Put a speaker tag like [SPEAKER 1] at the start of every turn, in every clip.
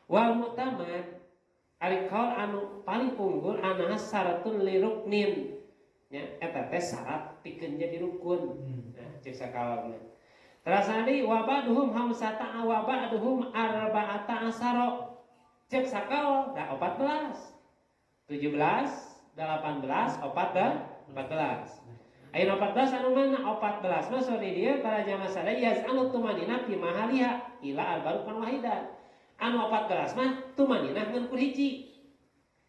[SPEAKER 1] Wal mu'tamad ari kaul anu paling unggul anaha syaratun li ruknin. Nya eta teh syarat pikeun jadi rukun. Nah, cek sakaulna. Terus adi wa ba'duhum hamsata wa ba'duhum arba'ata asara. Cek sakaul da 14. 17, 18, 14. Ayeuna 14 anu mana 14 mah sore dia para jamaah sadaya yaz'anu tumanina fi mahaliha ila arbarukan wahidan. Anu 14 mah tumanina ngan ku hiji.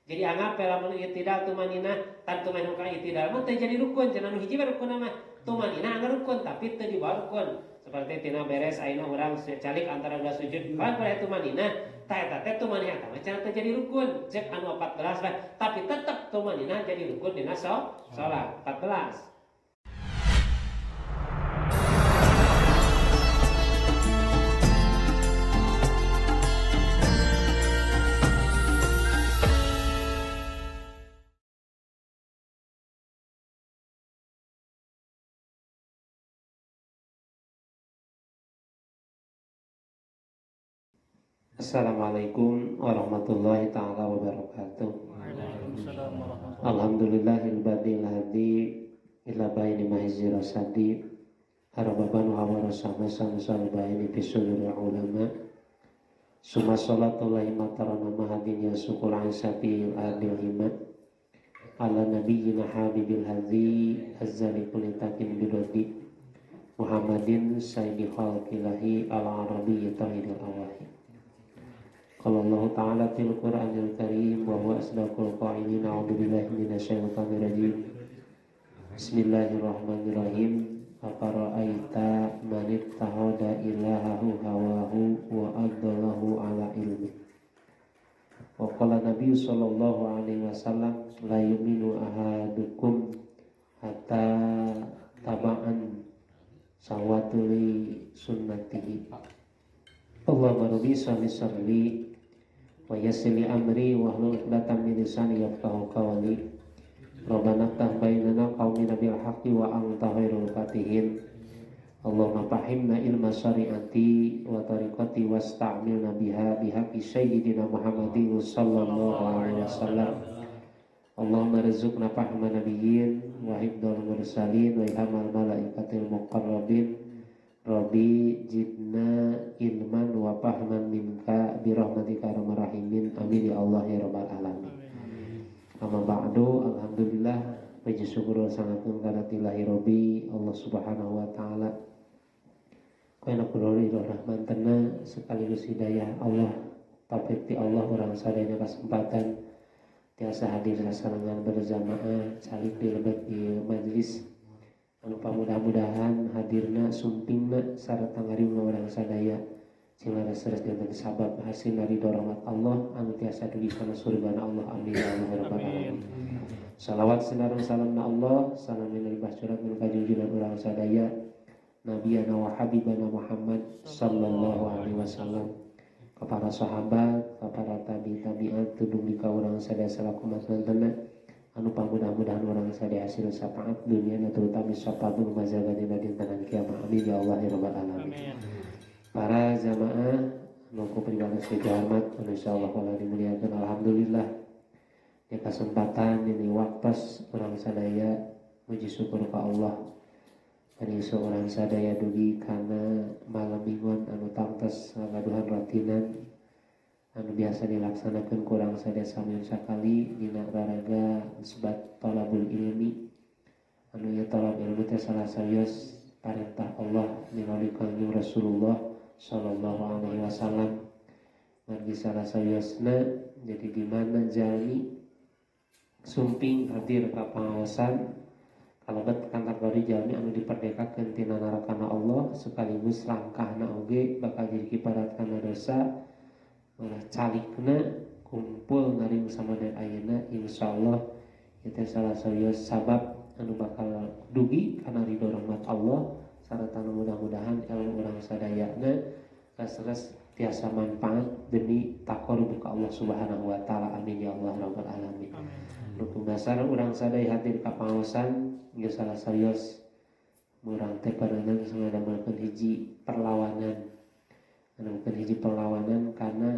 [SPEAKER 1] Jadi anggap lamun itidal tumanina tan tumanina ka itidal mah teh jadi rukun cenah nu hiji bae rukun mah tumanina anggar rukun tapi teu di bawah rukun. Seperti tina beres ayeuna urang calik antara dua sujud kan pada tumanina tah eta teh tumanina tah cenah teu jadi rukun cek anu 14 bae tapi tetep tumanina jadi rukun dina salat 14. Assalamualaikum warahmatullahi ta'ala wabarakatuh. Alhamdulillahil badil hadi ila baini mahzi rasadi harababan wa warasama samsal baini bisulul ulama summa salatullahi matarana mahadin ya syukur an sabil adil himat ala nabiyyina habibil hadhi azzali kulitakin bidodi Muhammadin sayyidi khalqillahi al-arabiyyi tahidil awahi. Qala Allah Ta'ala fil Qur'anil Karim wa huwa asdaqul qa'ilin a'udzu billahi minasyaitonir rajim. Bismillahirrahmanirrahim. Afara'aita man ittakhadha ilahahu hawahu wa adallahu ala ilmi. Wa qala Nabi sallallahu alaihi wasallam la yu'minu ahadukum hatta taba'an sawatuli sunnatihi. Allahumma rabbi salli wa yassili amri wa hlul 'uqdatam min lisani yafqahu qawli. Rabbana ftah bainana qaumina bil haqqi wa anta khairul fatihin. Allahumma fahimna ilma syari'ati wa tariqati wasta'milna biha bihaqqi sayyidina Muhammadin sallallahu alaihi wasallam. Allahumma rizqna fahma nabiyyin wa hifdzal mursalin wa ilhamal malaikatil muqarrabin. Rabbi jidna ilman wa fahman minka birahmatika arhamar rahimin. Amin ya Allah ya rabbal alamin. Amma ba'du, alhamdulillah puji syukur sangatun kana tilahi Rabbi Allah Subhanahu wa taala. Kana kulori rahman tena sekaligus hidayah Allah, taufik ti Allah urang sadaya kesempatan tiasa hadir sasarangan berjamaah salik di lebet di majelis anu mudah-mudahan hadirna sumpingna sarta ngarimna urang sadaya cilana seres dengan sabab hasil dari rahmat Allah anu tiasa dugi kana surgana Allah. Amin ya Allah rabbal alamin. Salawat senarang salamna Allah salamin libah surat min kajunjunan urang sadaya nabiyana wa habibana Muhammad sallallahu alaihi wasallam, kepada sahabat, kepada tabi'at tudung ka urang sadaya salaku masnantena anu mudah-mudahan orang sadaya hasil syafaat dunia dan terutama syafaat mazhabana dinten kiamat. Amin ya Allah ya rabbal alamin. Para jamaah monggo pribadi saya hormat insyaallah wala dimuliakan. Alhamdulillah di kesempatan ini waktu orang sadaya puji syukur ka Allah ani seorang sadaya dugi kana malam mingguan anu tangtos ngagaduhan rutinan anu biasa dilaksanakan kurang sadaya samiun sakali dina raraga sebat talabul ilmi anu ya talab ilmu teh salah sayos perintah Allah melalui kanjeng Rasulullah sallallahu alaihi wasallam. Margi salah sayosna jadi di mana jalmi sumping hadir ka pangaosan kalebet kategori jalmi anu diperdekakeun tina narakana Allah sekaligus langkahna oge bakal jadi kiparat kana dosa malah calikna kumpul ngaring sama dan ayeuna insyaallah itu salah satu sabab anu bakal dugi kana ridho rahmat Allah sarta mudah-mudahan ilmu urang sadayana kasres tiasa manfaat demi taqarrub ka Allah Subhanahu wa taala. Amin ya Allah rabbal alamin. Rukun dasar urang sadaya hadir ka pangaosan geus salah sarios urang teh pareunang ngadamelkeun hiji perlawanan karena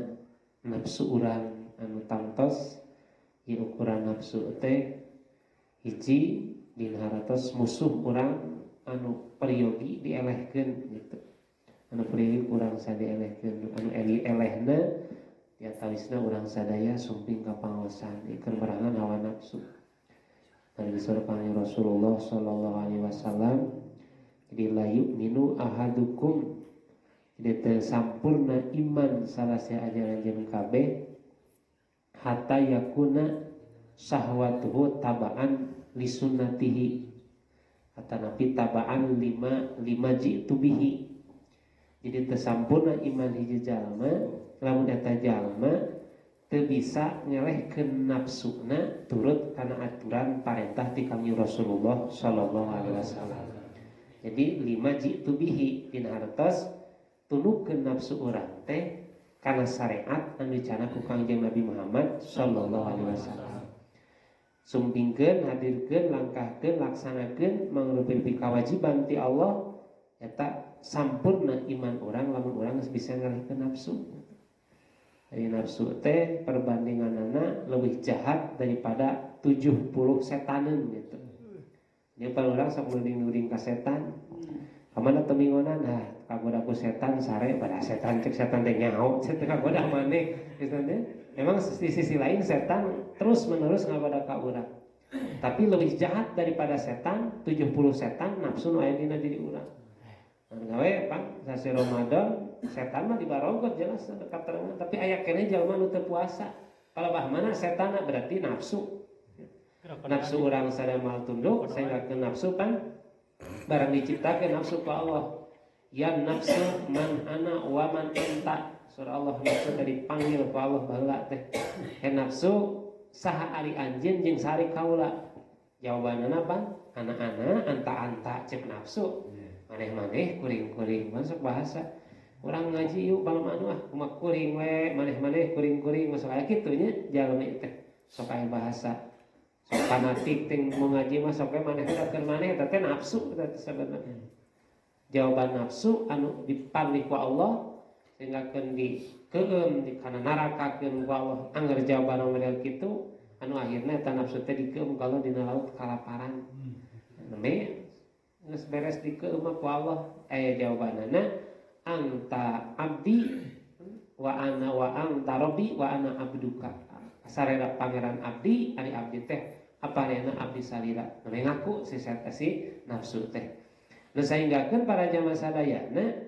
[SPEAKER 1] nafsu urang anu tangtos ieu ukuran nafsu teh hiji dina haratos musuh urang anu peryogi dielehkeun gitu. Anu peryogi urang sadielehkeun anu elehna diatawisna urang sadaya sumping ka pangaosan ikeun merangan hawa nafsu. Anu disurupkeun Rasulullah sallallahu alaihi wasallam jadi la yu'minu ahadukum jadi teu sampurna iman salasa ajaran kabeh hatta yakuna syahwatuhu tabaan li sunnatihi hatta nabi tabaan lima jitu bihi. Jadi teu sampurna iman hiji jalma lamun eta jalma teu bisa ngelehkeun nafsuna turut kana aturan parentah ti kami Rasulullah sallallahu alaihi wasallam. Jadi lima jitu bihi dina hartos tunukkeun nafsu urang teh kana syariat anu dicana ku Kangjeng Nabi Muhammad sallallahu alaihi wasallam. Sumpingkeun, hadirkeun, langkahkeun, laksanakeun mangrupi kawajiban ti Allah eta sampurna iman urang lamun urang geus bisa ngalihkeun nafsu. Ari nafsu teh perbandinganana leuwih jahat daripada 70 setaneun gitu. Dia kalau orang sok nuding-nuding ka setan. Kamana teu mingonan nah kagoda ku setan sare pada setan cek setan teh nyaho cek kagoda maneh gitu teh. Memang di sisi lain setan terus-menerus ngagoda ka urang. Tapi lebih jahat daripada setan 70 setan nafsu nu aya dina diri urang. Gawe Pak sasi Ramadan setan mah dibarogot jelas dekat terangan tapi aya keneh jalma nu teu puasa. Palebah mana setanna berarti nafsu. Nafsu urang sadaya mal tunduk sehingga ke nafsu kan barang diciptakeun nafsu ku Allah. Ya nafsu man ana wa man anta. Surah Allah nafsu tadi dipanggil ku Allah baheula teh. Nafsu saha ari anjeun jeung sari kaula. Jawabanna apa? Ana-ana anta-anta cek nafsu. Maneh-maneh kuring-kuring masuk bahasa. Urang ngaji yuk balem anu kumaha kuring we maneh-maneh kuring-kuring masuk aya kitu nya jalmi teh. Sok aya bahasa sok fanatik ting mau ngaji mah sok maneh keur maneh eta teh nafsu eta sebenarnya. Jawaban nafsu anu dipalih ku Allah sehingga keun dikeum di kana narakakeun ku Allah anggar jawaban model kitu anu akhirna eta nafsu teh dikeum ku Allah dina laut kalaparan. Neme geus beres dikeum ku Allah aya jawabanana anta abdi wa anta rabbi wa ana abduka. Sarera pangeran abdi ari abdi teh aparena abdi salira ngaku si nafsu teh nu sainggakeun para jamaah sadayana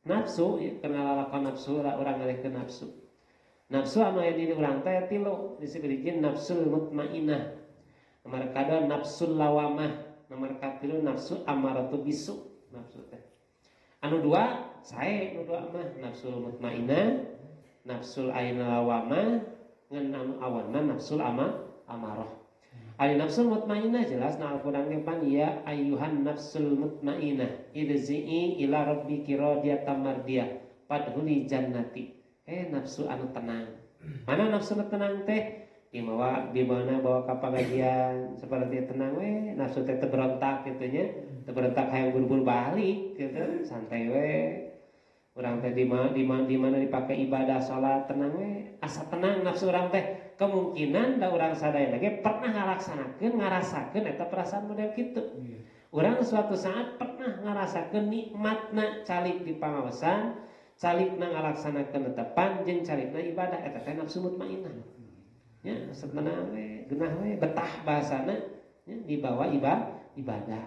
[SPEAKER 1] nafsu ya, kenal lakon nafsu urang ngalihkeun nafsu anu aya di urang teh tilu disebutkeun nafsul mutmainnah nomor kadua nafsul lawamah nomor katilu nafsu amaratu bisu nafsu teh anu dua sae nu dua mah nafsul mutmainnah nafsul aina lawamah ngan anu awanna nafsul amarah. Ari nafsul mutmainnah jelas na Al-Qur'an ge pan ya ayyuhan nafsul mutmainnah irzi'i ila rabbiki radiyatan mardiyah fadkhuli jannati. Nafsu anu tenang. Mana nafsu anu tenang teh? Di mana bawa ka pengajian seperti tenang we, nafsu teh teu berontak kitu nya. Teu berontak hayang buru-buru balik gitu, santai we. Urang teh di mana dipakai ibadah salat tenang we, asa tenang nafsu urang teh. Kemungkinan da urang sadaya lagi pernah ngalaksanakeun ngarasakeun eta perasaan model kitu. Urang suatu saat pernah ngarasakeun nikmatna calik di pangaosan, calikna ngalaksanakeun netepan jeung calikna ibadah eta teh nafsu mutmainnah. Ya, sebenarnya we, genah we, betah bahasana ya, dibawa ibadah.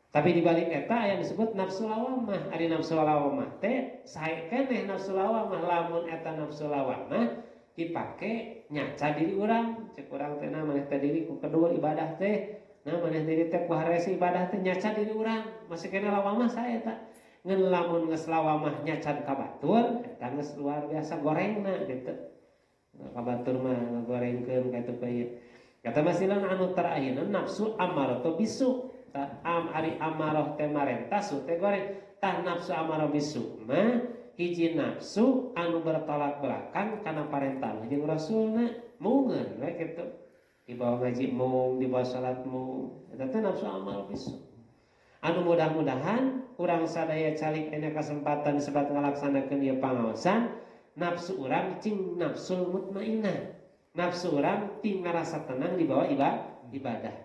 [SPEAKER 1] Tapi di balik eta yang disebut nafsu lawamah. Ari nafsu lawamah teh sae keneh nafsu lawamah lamun eta nafsu lawamah dipake nyaca diri urang cek urang teh na maneh teh diri ku kedua ibadah teh na maneh diri teh ku haresi ibadah teh nyaca diri urang masih kena lawamah sae eta ngeun lamun geus lawamah nyacan ka batur eta geus luar biasa gorengna gitu ka batur mah ngagorengkeun ka teu bae kata masilan anu terakhirna nafsu amaratu bisu ari amarah teh marentah su teh goreng tah nafsu amarah bisu mah hiji nafsu anu bertolak belakang kana parentah jeung rasulna mungeun we kitu di bawah ngaji mung di bawah salat mung eta teh nafsu amal bisu anu mudah-mudahan urang sadaya calik aya kesempatan sebat ngalaksanakeun ieu pangaosan nafsu urang cing nafsul mutmainnah. Nafsu urang ting ngarasa tenang di bawah ibadah.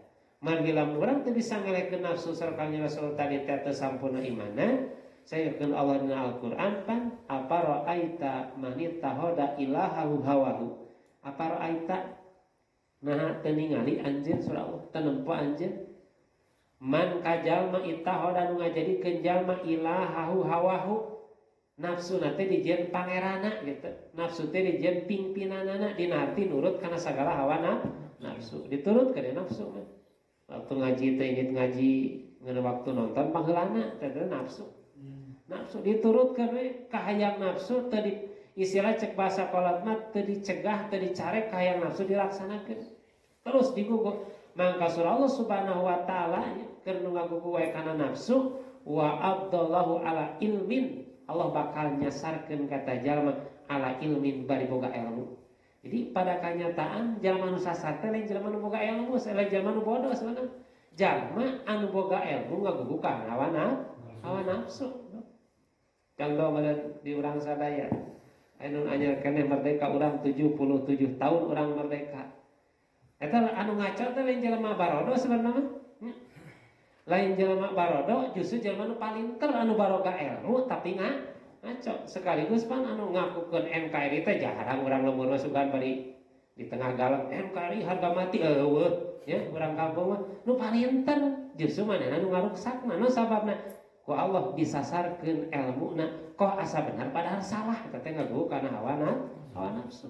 [SPEAKER 1] Margi lamun urang teu bisa ngelekeun nafsu sareng Rasul tadi teh teu sampurna imanna, sayekeun Allah dina Al-Qur'an pan apa ra'aita man ittakhadha ilahahu hawahu. Apa ra'aita nah teu ningali anjeun surah Allah teu nempo anjeun man kajalma ittakhadha nu ngajadikeun jalma ilahahu hawahu. Nafsu teh dijieun pangerana gitu. Nafsu teh dijieun pimpinanana dina arti nurut kana sagala hawa nafsu. Diturut kana nafsu mah. Waktu ngaji teh inget ngaji ngeun waktu nonton pangheulana teh nafsu. Nafsu diturutkeun we ka hayang nafsu teu istilah cek bahasa kolot mah teu dicegah teu dicarek ka hayang nafsu dilaksanakeun. Terus diguguk mangka surah Allah Subhanahu wa taala keur nu ngagugu wae kana nafsu wa abdallahu ala ilmin. Allah bakal nyasarkeun kata jalma ala ilmin bari boga ilmu. Jadi pada kenyataan jalma nu sasar teh lain jalma nu boga ilmu, lain jalma nu bodoh sebenarnya. Jalma anu boga ilmu ngagugu ka hawa nafsu. Contoh di urang sadaya. Anu anyar keneh merdeka urang 77 tahun urang merdeka. Eta anu ngaco teh lain jalma barodo sebenarnya. Lain jalma barodo justru jalma nu palinter anu baroga ilmu tapi ngaco sekaligus pan anu ngakukeun NKRI teh jarang urang lemurna sugan bari di tengah galang NKRI harga mati eueuh ya urang kampung mah nu palinter justru manehna nu ngaruksakna nu sababna ku Allah disasarkeun ilmuna kok asa benar padahal salah eta teh ngagugu kana hawa nafsu.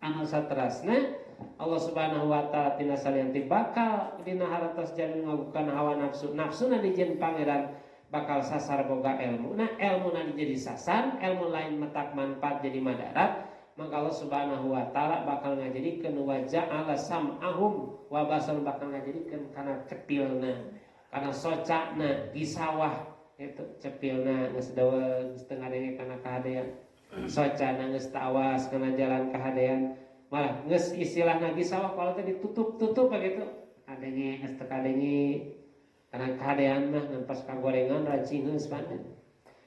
[SPEAKER 1] Anu saterasna Allah Subhanahu wa taala tina salianti bakal dina haratos jadi ngagukan hawa nafsu. Nafsuna dijieun pangeran bakal sasar boga ilmu. Nah, ilmuna jadi sasar, ilmu lain metak manfaat jadi madarat, maka Allah Subhanahu wa taala bakal ngajadikeun wa ja'ala sam'ahum wa basar bakal ngajadikeun kana cepilna, kana socana di sawah itu cepilna geus daweug setengah denge kana kahadean. Socana geus tawas kana jalan kahadean. Malah geus istilah nagi sawah kalau teh ditutup-tutup begitu. Kadenge geus teu kadenge kana kahadean mah ngan pas kagorengan racing geus panen.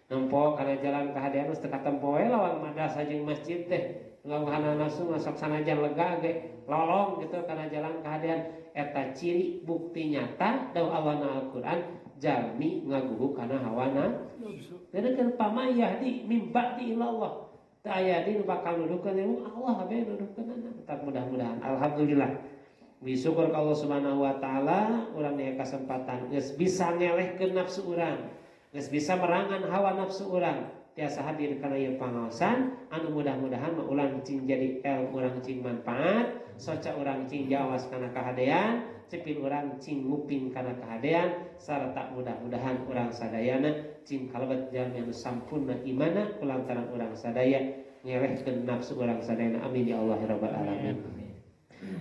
[SPEAKER 1] Nempo kana jalan kahadean geus teu katempo we lawan madrasah jeung masjid teh. Ngawahana nafsu masuk sanajan lega ge lolong gitu kana jalan kahadean eta ciri bukti nyata dawuh Allah na Al-Qur'an jalmi ngagugu kana hawa nafsu. Dedekeun pamayah di mimba di ilallah. Aya di bakal nuduhkeun ilmu Allah bae nuduhkeunana. Tetap mudah-mudahan alhamdulillah. Bisyukur ka Allah Subhanahu wa taala urang aya kesempatan geus bisa ngelehkeun nafsu urang. Geus bisa merangan hawa nafsu urang. Tiasa hadir kana ieu pangaosan anu mudah-mudahan mah ulang cing jadi ilmu urang cing manfaat, soca urang cing jawas kana kahadean, cepil urang cing nguping kana kahadean sarta mudah-mudahan urang sadayana cing kalebet jalmi anu sampurna imana kulantaran urang sadaya ngelehkeun nafsu urang sadayana. Amin ya Allah ya rabbal alamin.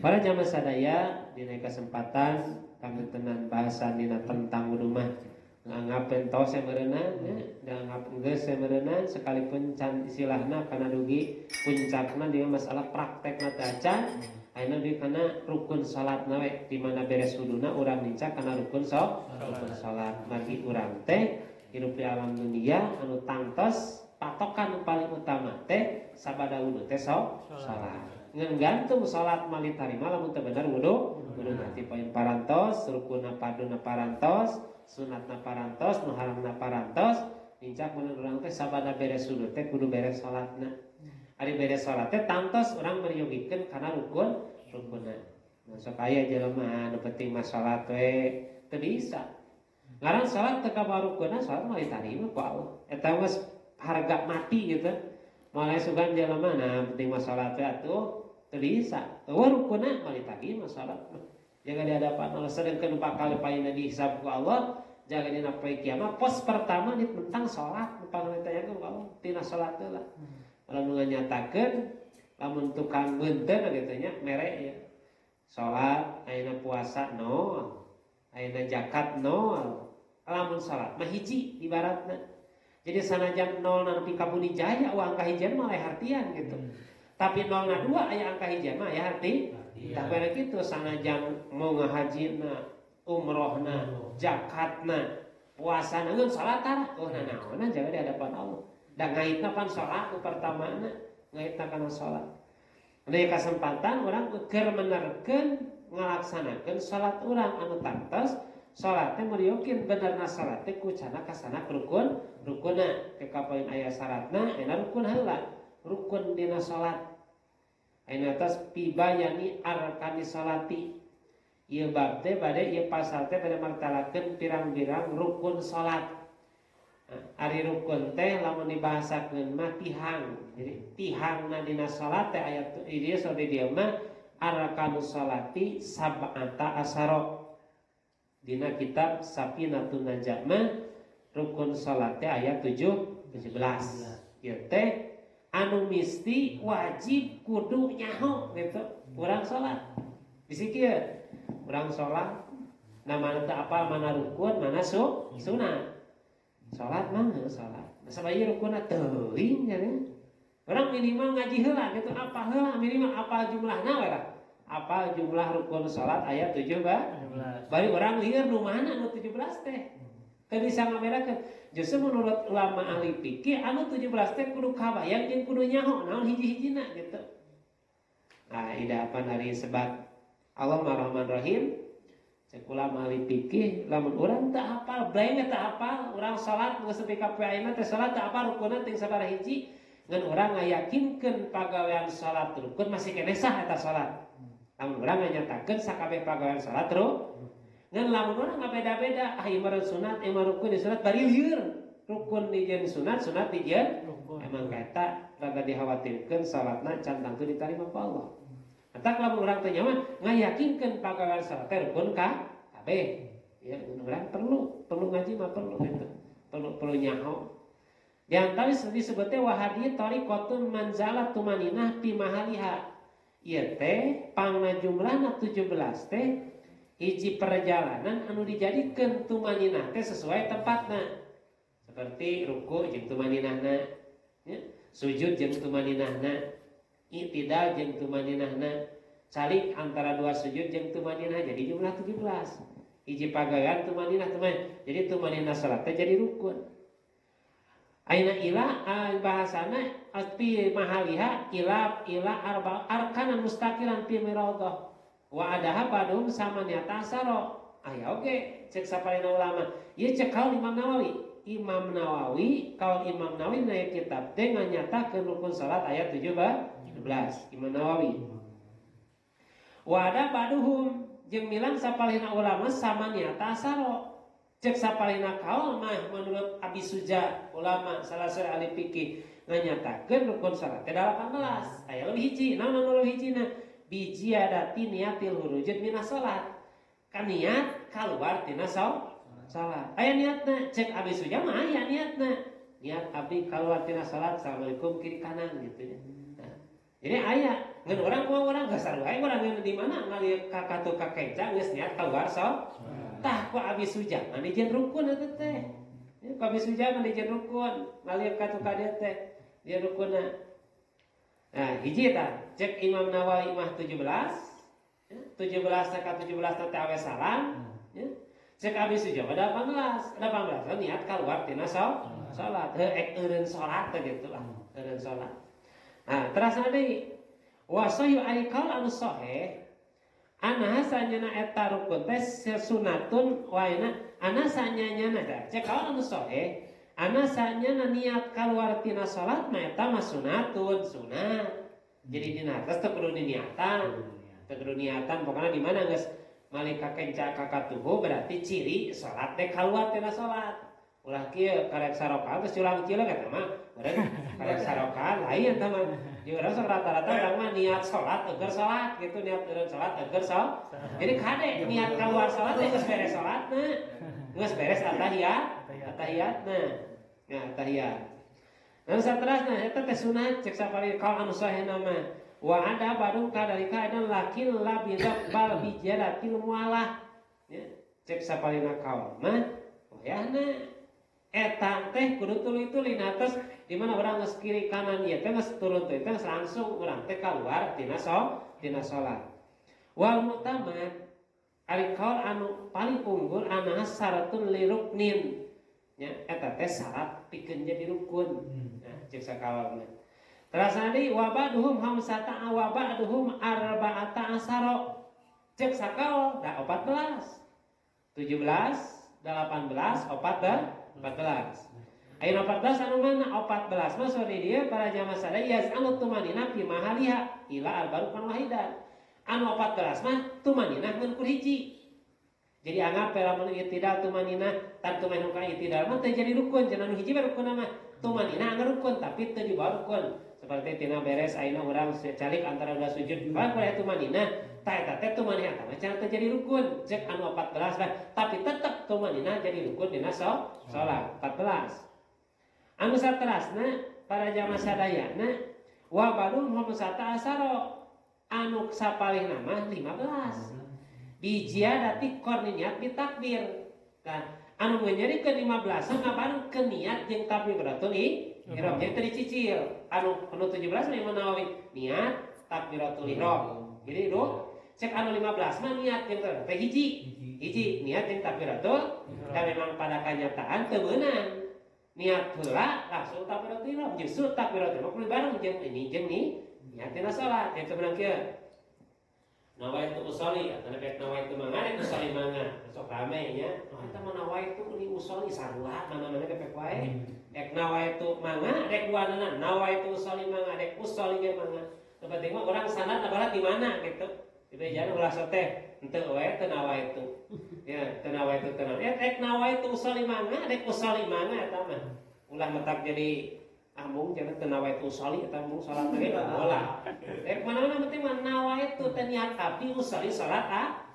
[SPEAKER 1] Para jamaah sadaya dina kesempatan kami tenan bahasan dina tentang rumah nganggap pentos semereunana dan nganggap geus semereunana sekalipun can istilahna kana dugi puncakna di masalah praktekna teh acan ayeuna di kana rukun salatna we di mana beres wuduna urang nincak kana rukun salat bagi urang teh hirup di alam dunia anu tangtos patokan paling utama teh sabada wudu teh salat ngan gantung salat mali tarima lamun teu bener wudu nanti poin parantos rukunna paduna parantos sunatna parantos nu haramna parantos nincak mun urang teh sabada beres wudu teh kudu beres salatna. Ari beres salat teh tantos urang meriyogikeun kana rukunna. Nah sok aya jelema anu penting mah salat we teu bisa. Ngaran salat teu ka rukunna salat mah ditarima ku Allah. Eta mah harga mati gitu. Mulai sugan jelema nah penting mah salat we atuh teu bisa. Eueuh rukunna mah ditarima salat mah. Jaga di hadapan Allah sedangkan bakal paina dihisab ku Allah jaga dina poe kiamat pos pertama dit tentang salat pangna ditanyakeun ku Allah tina salat teh lah lamun nganyatakeun lamun tukang beunteun gitu nya mere ya salat ayeuna puasa nol ayeuna zakat nol lamun salat mah hiji ibaratna jadi sanajan nol nepi ka bumi jaya angka hijian mah aya hartian gitu tapi nolna dua aya angka hijian mah aya harti tah bener kitu sanajan mau ngahajina, umrohna, zakatna, puasana ngeun salat tara. Oh naon jaga di hadapan Allah. Da ngaitna pan salat nu pertamana ngaitna kana salat. Anu kasempatan urang keur menerkeun ngalaksanakeun salat urang anu tantos salat teh meriokeun benerna salat teh kucana kasana rukunna teh kapoin aya syaratna ena rukun heula rukun dina salat aya atas pibayani arkani salati ieu bab teh bade ieu pasal teh bade martalakeun pirang-pirang rukun salat. Ari rukun teh lamun dibahasakeun mah tihang. Jadi tihangna dina salat teh aya ieu sode dieu mah arkanus salati sab'ata asara. Dina kitab Safinatun Najah mah rukun salat teh aya 17. Ieu teh anu misti wajib kudu nyaho gitu. Urang salat. Bisi kieu. Urang salat namana teh apal mana rukun mana sunat. Salat mah salat. Sabaya rukunna teuing nya. Orang minimal ngaji heula gitu apa heula minimal apa jumlahna we lah. Apa jumlah rukun salat aya 17. Bari orang lieur nu mana anu 17 teh. Teu bisa ngabedakeun. Justru menurut ulama ahli fikih anu 17 teh kudu kabayang jeung kudu nyaho naon hiji-hijina gitu. Nah, idapan hari sebat Allah Ar-Rahman Rahim. Cek ulama ahli fikih lamun urang teu hafal blaeng teu hafal urang salat geus nepi ka ayeuna teh salat teu hafal rukunna teh sabaraha hiji ngan urang ngayakinkeun pagawean salat rukun masih keneh sah eta salat. Lamun urang nganyatakeun sakabeh pagawean salat ngan lamun urang ngabeda-beda ieu mah sunat ieu mah rukun di sunat bari lieur rukun dijieun sunat dijieun emang kata rada dikhawatirkeun salatna can tangtu ditarima ku Allah. Entak lamun urang teh nyaman ngayakinkeun pagawean salat teh rukun kabeh. Ya, urang perlu ngaji mah perlu gitu. Perlu nyaho. Di antara disebut teh wahadi tariqatun manzalah tumaninah fi mahaliha. Ieu teh pangna jumlahna 17 teh hiji perjalanan anu dijadikeun tumaninah teh sesuai tempatna. Seperti ruku jeung tumaninahna, ya, sujud jeung tumaninahna. I'tidal jeung tumaninahna salik antara dua sujud jeung tumaninah jadi jumlah 17 hiji pagawean tumaninah jadi tumaninah salat teh jadi rukun ayeuna ila bahasana fi mahaliha ila arba arkanan mustaqilan fi miradah wa adaha badum samaniata asara aya oge cek saparina ulama ieu cek kaul Imam Nawawi kaul Imam Nawawi na kitab teh nganyatakeun rukun salat ayat 17 Imam Nawawi. Wada baduhum jeung milang sapalina ulama sama niata asaro. Cek sapalina kaul mah menurut Abi Suja ulama salah seorang ahli fikih nganyatakeun rukun salat teh 18. Aya leuwih hiji, naon anu leuwih hijina? Biji adati niatil hurujud minas salat. Kan niat kaluar tina salat. Aya niatna cek Abi Suja mah aya niatna. Niat abdi kaluar tina salat assalamualaikum kiri kanan gitu ya. Jadi aya ngan orang gasar wae urang di mana ngalieu ka katu ka kenca geus niat keluar tah ku Abi Suja mah dijieun rukun eta teh. Ku Abi Suja mah dijieun rukun ngalieu katu ka dieu teh dia rukunna. Nah, hiji tah cek Imam Nawawi mah 17 ya, 17 ka 17 teh awe salam ya. Cek Abi Suja mah 18 niat keluar tina salat eureun salat teh gitu lah eureun salat. Nah, terus deui wasayu aikal anu sahih ana sanyana eta rukun teh sunatun waina ana sanyana da cek anu sahih ana sanyana niat kaluar tina salat mah eta mah sunatun sunat jadi dina atas teu kudu niatan pokona di mana geus malika kenca kakatuhu berarti ciri salat teh kaluar tina salat ulah kieu karek sarokan geus ulang cileung eta mah urang karek sarokan lain eta mah di urang rata-rata urang mah niat salat eueur salat gitu niat eureun salat eueur salat jadi kade niat kaluar salat geus beres salatna geus beres atahiyatna nah tahiyat nah saterusna eta teh sunat cek sapari kaul anu sahih nama wa ada badung kadalika ada lakil labidak bal bijaratil mualah ya cek sapalina kaul mah oyahna eta teh kudu tuluy-tuluy natos di mana urang geus kiri kanan ieu teh geus turun teh geus langsung urang teh kaluar tina salat. Wal mu'tamad ari kaul anu paling unggul anaha syaratun liruknin. Ya eta teh syarat pikeun jadi rukun. Nah, cek sakaulna. Terasa di wabaduhum hamsata wabaduhum arba'ata asaro. Cek sakal da 14. 17, 18, 14. Ayeuna 14 anu mana 14 mah sore dia para jamaah sadaya yaz'alu tumanina fi mahaliha ila arbarukan wahidan. Anu 14 mah tumanina ngan kur hiji. Jadi anggap lamun i'tidal tumanina tan tumanina ka i'tidal mah teu jadi rukun, cenah anu hiji mah rukun mah tumanina anggar rukun tapi teu di bawah rukun. Seperti tina beres ayeuna urang calik antara dua sujud bae kumaha tumanina ta eta teh tumanina teh cenah teu jadi rukun. Cek anu 14 lah tapi tetep tumanina jadi rukun dina salat 14. Anu saterasna para jamaah sadayana wa barum hamsata asaro anu sapalihna mah 15 bijiadati korniat ditakbir. Nah anu ngenyarikeun 15 ngabareng ke niat jeung takbiratul ihram jeung teu dicicil. Anu 17 mah Imam Nawawi niat takbiratul ihram. Jadi itu cek anu 15 mah niat jeung teh hiji niat jeung takbiratul dan memang pada kenyataan teu meunang niat heula langsung takbiratul ihram. Justru takbiratul ihram kudu bareng jeung ini jeung ni niatina salat. Yang sebenarnya kieu nawaitu usolli atau nek nawaitu mangane usolli manga sok rame nya. Eta mah nawaitu ni usolli sarua mana-mana kepek wae. Dek nawaitu manga dek duanana nawaitu usolli manga dek usolli ge manga. Nu penting mah urang sanad nabarat di mana gitu. Di bejana ulah teh henteu wae teu nawaitu. Ya, teu nawaitu teu. Dek nawaitu usolli manga dek usolli manga eta mah. Ulah metak jadi amung jangan tenawaitu usolli eta mung salat ge bola. Dek mana-mana penting mah nawaitu teh niat abdi usolli salat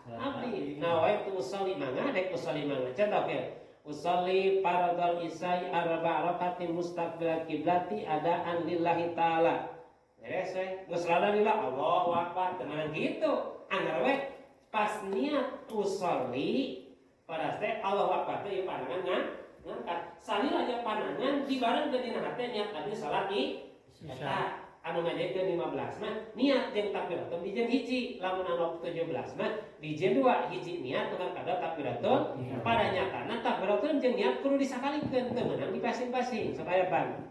[SPEAKER 1] abdi. Nawaitu usolli manga dek usolli manga. Contoh ge usolli fardhul isai arba'a rakaat mustaqbil qiblati adaan lillahi taala. Beres we, geus rada lillah Allahu akbar tenan gitu. Anggar we pas niat usolli pada teh Allahu akbar teh pandangan ngangkat. Salila aja pandangan dibareng ke dina hate niat abdi salat eta anu ngajekeun 15 mah niat jeung takbiratul dijieun hiji, lamun anu 17 mah dijieun dua, hiji niat dengan kada takbiratul pada nyatana takbiratul jeung niat kudu disakalikeun teu meunang dipasing-pasing supaya ban.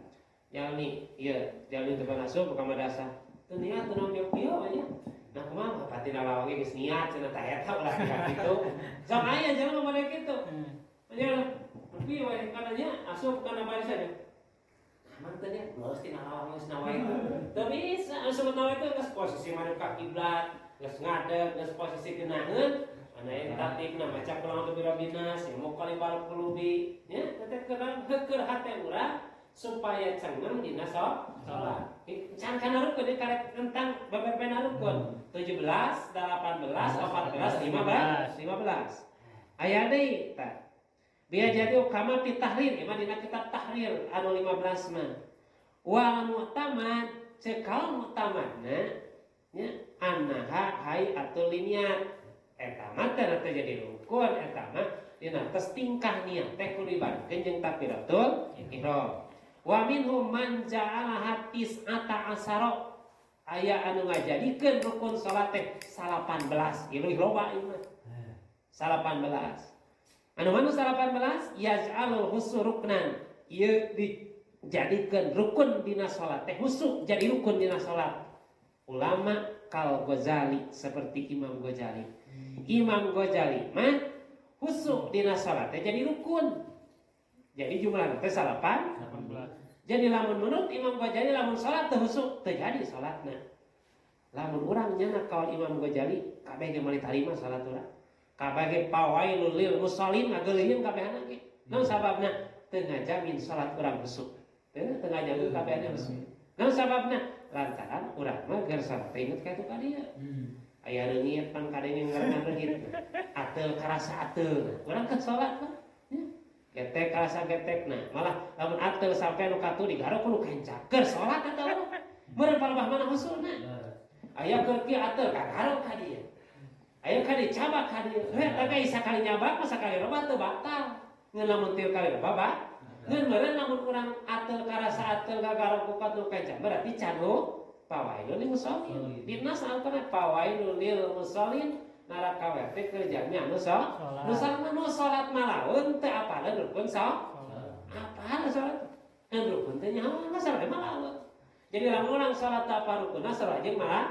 [SPEAKER 1] Jalmi ieu jalmi teu panasup ka madrasah. Teu niat teu naon ieu aya. Nah kumaha patina lawang geus niat cenah tah eta ulah kitu. Sok aya jelema model kitu. Nya tapi wae kananya asup kana barisan. Aman teh dia geus tina lawang geus nawaitu. Teu bisa asup nawaitu geus posisi madep ka kiblat, geus ngadeg, geus posisi geunaheun. Ana yang tatibna maca qul birabinas, ilmu kalibar qulubi, nya tetep keur hate urang supaya cengang dina salat. Can kana rukun karek tentang beberapa rukun 17, 18, 14, 15. Aya deui tah. Biar jadi ukama fi tahrir, imah dina kitab tahrir anu 15 mah. Wal mu'tamad, cekal mu'tamadna nya annaha hayatul niat. Eta mah teh jadi rukun eta mah dina tes tingkah niat teh kudu dibarengkeun jeung takbiratul ihram. Wa minhum man ja'alaha tis'ata asara. Aya anu ngajadikeun rukun salat teh 18. Ieu loba ieu mah. 18. Anu mana 18? Yaz'alul husu ruknan. Ieu dijadikeun rukun dina salat teh husu jadi rukun dina salat. Ulama kal Ghazali seperti Imam Ghazali. Imam Ghazali mah husu dina salat teh jadi rukun. Jadi jumlahnya teh 18. Jadi lamun menurut Imam Ghazali lamun salat teh husuk teu jadi salatna. Lamun urang nya kaul Imam Ghazali kabeh ge meuli tarima salat urang. Kabeh ge pawailul lil musallin ngageulieun kabehna ge. Naon sababna? Teu ngajamin salat urang husuk. Teu ngajamin kabehna husuk. Naon sababna? Lantaran urang mah keur salat teh inget ka itu ka dieu. Aya reungit pan kadenge ngaranna reungit. Ateul karasa ateul. Urang keur salat mah getek karasa getek. Nah malah lamun ateul sampai nu katu digarok kudu kencang keur salat eta urang meureun palebah mana husuna aya keur kieu ateul kagarok ka dieu aya ka dieu cabak ka dieu eta ge sakali nyabak mah sakali robah teu batal ngeun lamun tieu kali robah ngeun meureun lamun urang ateul karasa ateul gagarok ku katu kencang berarti canu pawailul lil musallin dina saantara pawailul lil musallin naraka we teh kerjanya anu salat. Nu salat malaun teh apaleun rukun salat. Apaan salat? Rukun teh nyawa salat malaun. Jadi lamun urang salat apa rukunna sarua jeung malah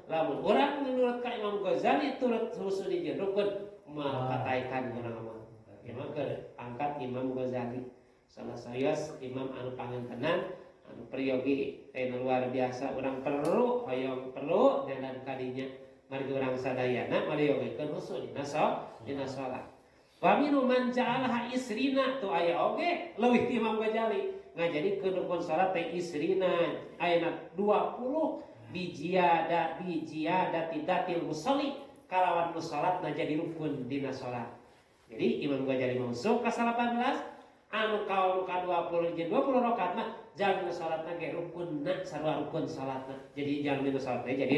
[SPEAKER 1] lamun urang menurut ka Imam Ghazali turut husu di rukun mah kataikan urang mah. Imam angkat Imam Ghazali salah sayos imam anu pangantenan anu priyogi luar biasa urang perlu hoyong perlu dan kadinya margi urang sadayana mariyogikeun husu dina salat. Wa minu man ja'alaha isrina tu aya oge leuwih ti Imam Ghazali ngajadikeun rukun salat teh isrina ayeuna 20 bijiyada tidatil musolli kalawan musolatna jadi rukun dina salat. Jadi Imam Ghazali masuk ke 18 anu kaul ka 20 jeung 20 rakaat mah jalmi salatna ge rukunna sarua rukun salatna. Jadi jalmi salatna jadi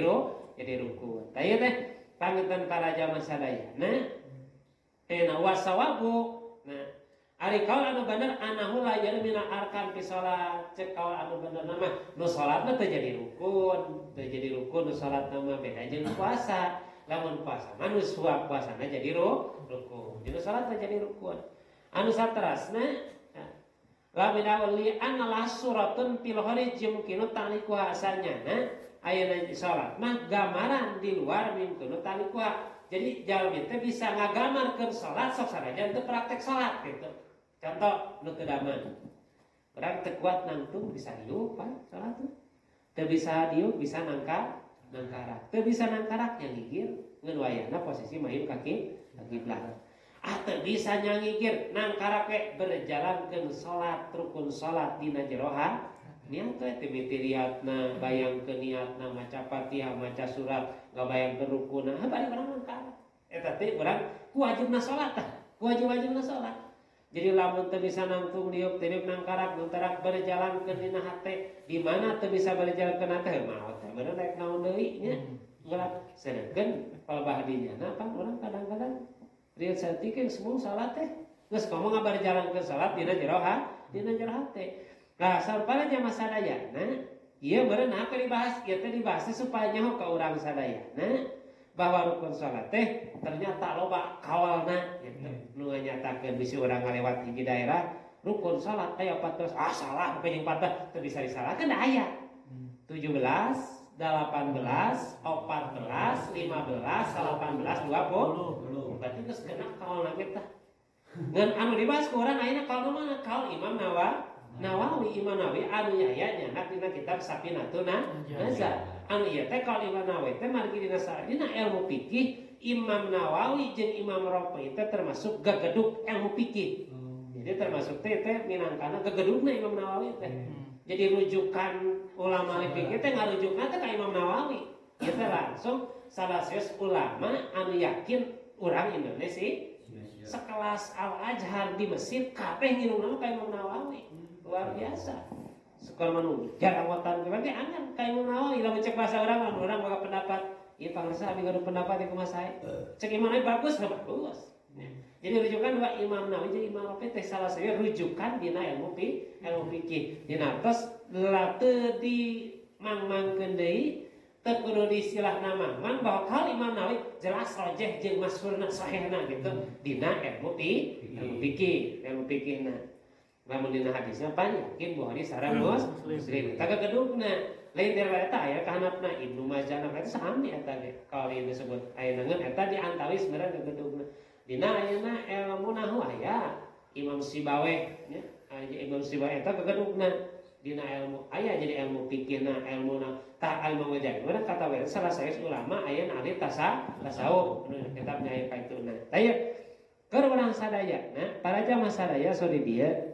[SPEAKER 1] rukun. Tah ieu teh panginten para jamaah sadayana wasawabu. Nah, ari kaul anu bener anahu la yarmina arkan fi salat. Cek kaul anu bener mah nu salatna teu jadi rukun, nu salatna mah beda jeung puasa. Lamun puasa mah nu suap puasana jadi rukun. Jadi salatna jadi rukun. Anu saterasna lamun awli analah suratun fil kharij mungkin taliku asanyana ayeuna salat mah gamaran di luar mungkin taliku. Jadi jalmi teh bisa ngagamarkeun salat sok sanajan teu praktek salat gitu. Contoh nu teu daman. Urang teu kuat nangtung bisa diuk pan salat teh. Teu bisa diuk bisa nangkarak. Teu bisa nangkarak nya ngigir ngeun wayahna posisi mayun kaki kiblat. Teu bisa nyangigir nangkarak we berjalankeun salat rukun salat dina jeroha niat teh timitiriatna bayangkeun niatna maca Fatihah maca surat ngabayangkeun rukunna bari urang nangkarak eta teh urang wajibna salat tah wajibna salat. Jadi lamun teu bisa nangtung diuk teu nangkarak nangkarak berjalankeun dina hate di mana teu bisa berjalankeun hate maot teh bener rek naon deui nya ulah sedengkeun palebah dinyana pan urang kadang-kadang rieu satikeun semua salat teh geus komo ngabarjalankeun salat dina jeroha teh. Nah, sarpana jamaah sadayana, ieu meureun apa dibahas? Ieu teh dibahas supaya nyaho ka urang sadayana bahwa rukun salat teh ternyata loba kawalna gitu. Nu nganyatakeun bisi urang ngalewat hiji daerah rukun salat aya 14 salah jeung 14 teu bisa disalahkeun da aya. 17, 18, 14, 15, 18, 20. Berarti geus genep kawalna ge tah. Ngan anu dibahas ku urang ayeuna kaul mana? Kaul Imam Nawawi anu nyayanya dina kitab Safinatun Nazar. Anu ieu teh kaul Imam Nawawi teh margi dina ilmu fikih Imam Nawawi jeung Imam Rafi teh termasuk gagedug ilmu fikih. Jadi termasuk teh minangkana gagedugna Imam Nawawi teh. Jadi rujukan ulama fikih teh ngarujukna teh ka Imam Nawawi. Ieu teh langsung salah seus ulama anu yakin urang Indonesia sekelas Al-Azhar di Mesir kabeh ngirungna ka Imam Nawawi. Luar biasa. Sekolah manu jarawatan berarti angin ka Imam Nawawi lamun cek bahasa urang boga pendapat ieu pangresa abi ngadu pendapat di kumaha sae. Cek Imam Nawawi bagus. Jadi rujukan dua Imam Nawawi jeung Imam Rafi teh salah satu rujukan dina ilmu fikih. Dina tos teu di mangmangkeun deui teu kudu distilahna mangmang bahwa kal Imam Nawawi jelas rajih jeung masyhurna sahihna gitu dina ilmu fikihna. Lamun dina hadisna pan yakin Bukhari sareng Muslim. Taga gedugna lain daripada eta aya kahanapna Ibnu Majah eta sami eta ge. Kauli disebut aya nangeun eta diantawis meureun gedugna. Dina ayeuna ilmu nahwu aya Imam Sibaweh nya. Imam Sibaweh eta gegedugna dina ilmu aya jadi ilmu fikihna ilmuna tah ilmu wajah. Mana kata we salah saes ulama aya ahli tasawuf nu kitabnya aya kaituna. Tah ieu keur urang sadayana para jamaah sadaya sori dia